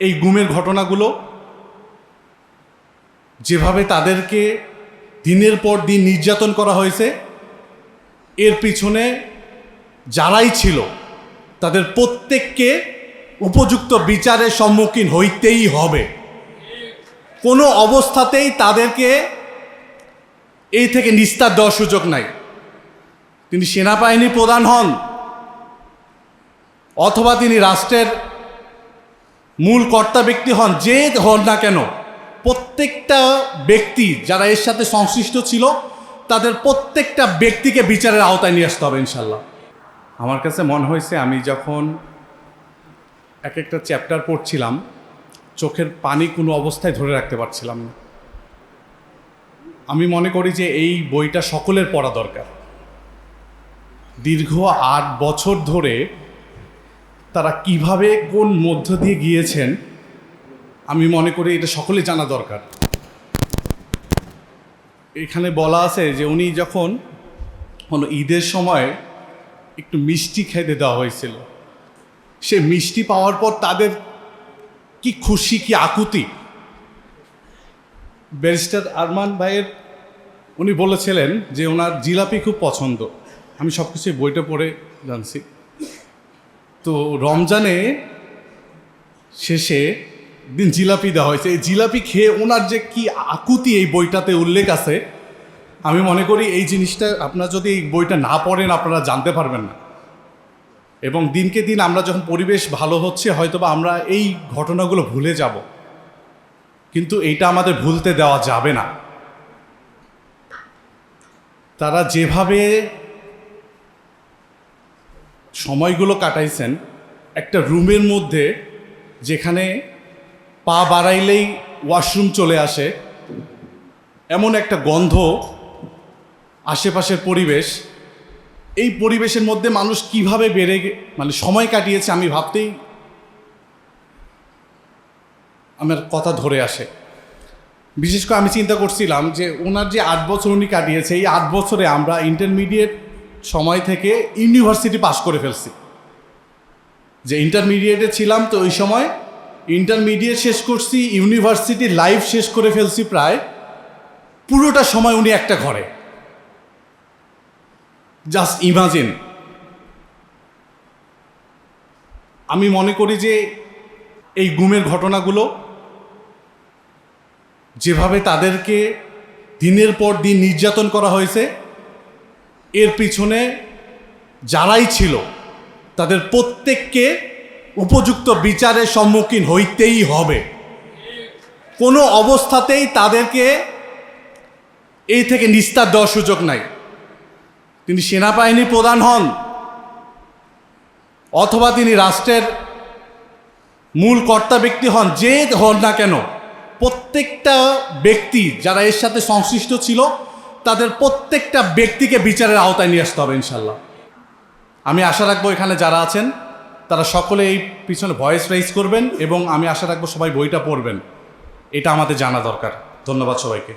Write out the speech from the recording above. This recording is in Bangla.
এই গুমের ঘটনাগুলো যেভাবে তাদেরকে দিনের পর দিন নির্যাতন করা হয়েছে, এর পিছনে যারাই ছিল তাদের প্রত্যেককে উপযুক্ত বিচারের সম্মুখীন হইতেই হবে। কোনো অবস্থাতেই তাদেরকে এই থেকে নিস্তার দেওয়ার সুযোগ নাই। তিনি সেনাবাহিনী প্রধান হন অথবা তিনি রাষ্ট্রের মূল কর্তা ব্যক্তি হন, যে হন না কেন, প্রত্যেকটা ব্যক্তি যারা এর সাথে সংশ্লিষ্ট ছিল তাদের প্রত্যেকটা ব্যক্তিকে বিচারের আওতায় নিয়ে আসতে হবে ইনশাল্লাহ। আমার কাছে মনে হয়েছে আমি যখন এক একটা চ্যাপ্টার পড়ছিলাম, চোখের পানি কোনো অবস্থায় ধরে রাখতে পারছিলাম না। আমি মনে করি যে এই বইটা সকলের পড়া দরকার। দীর্ঘ ৮ বছর ধরে তারা কিভাবে কোন মধ্য দিয়ে গিয়েছেন, আমি মনে করি এটা সকলে জানা দরকার। এখানে বলা আছে যে উনি যখন কোনো ঈদের সময় একটু মিষ্টি খেতে দেওয়া হয়েছিল, সে মিষ্টি পাওয়ার পর তাদের কি খুশি, কি আকুতি। ব্যারিস্টার আরমান ভাইয়ের উনি বলেছিলেন যে ওনার জিলাপি খুব পছন্দ। আমি সব কিছু বইটা পড়ে জানছি। তো রমজানে শেষে দিন জিলাপি দেওয়া হয়েছে, এই জিলাপি খেয়ে ওনার যে কি আকুতি এই বইটাতে উল্লেখ আছে। আমি মনে করি এই জিনিসটা আপনারা যদি এই বইটা না পড়েন আপনারা জানতে পারবেন না। এবং দিনকে দিন আমরা যখন পরিবেশ ভালো হচ্ছে হয়তোবা আমরা এই ঘটনাগুলো ভুলে যাব, কিন্তু এইটা আমাদের ভুলতে দেওয়া যাবে না। তারা যেভাবে সময়গুলো কাটাইছেন, একটা রুমের মধ্যে যেখানে পা বাড়াইলেই ওয়াশরুম চলে আসে, এমন একটা গন্ধ, আশেপাশের পরিবেশ, এই পরিবেশের মধ্যে মানুষ কিভাবে সময় কাটিয়েছে আমি ভাবতেই আমার কথা ধরে আসে। বিশেষ করে আমি চিন্তা করছিলাম যে ওনার যে 8 বছর উনি কাটিয়েছে, এই 8 বছরে আমরা ইন্টারমিডিয়েট সময় থেকে ইউনিভার্সিটি পাশ করে ফেলছি। যে ইন্টারমিডিয়েটে ছিলাম তো ওই সময় ইন্টারমিডিয়েট শেষ করছি, ইউনিভার্সিটি লাইফ শেষ করে ফেলছি, প্রায় পুরোটা সময় উনি একটা ঘরে। Just imagine. আমি মনে করি যে এই গুমের ঘটনাগুলো যেভাবে তাদেরকে দিনের পর দিন নির্যাতন করা হয়েছে, এর পিছনে যারাই ছিল তাদের প্রত্যেককে উপযুক্ত বিচারের সম্মুখীন হইতেই হবে। কোনো অবস্থাতেই তাদেরকে এই থেকে নিস্তার দেওয়ার সুযোগ নাই। তিনি সেনাবাহিনী প্রধান হন অথবা তিনি রাষ্ট্রের মূল কর্তা ব্যক্তি হন, যে হন না কেন, প্রত্যেকটা ব্যক্তি যারা এর সাথে সংশ্লিষ্ট ছিল তাদের প্রত্যেকটা ব্যক্তিকে বিচারের আওতায় নিয়ে আসতে হবে ইনশাল্লাহ। আমি আশা রাখবো এখানে যারা আছেন তারা সকলে এই পিছনে ভয়েস রেইজ করবেন এবং আমি আশা রাখবো সবাই বইটা পড়বেন। এটা আমাদের জানা দরকার। ধন্যবাদ সবাইকে।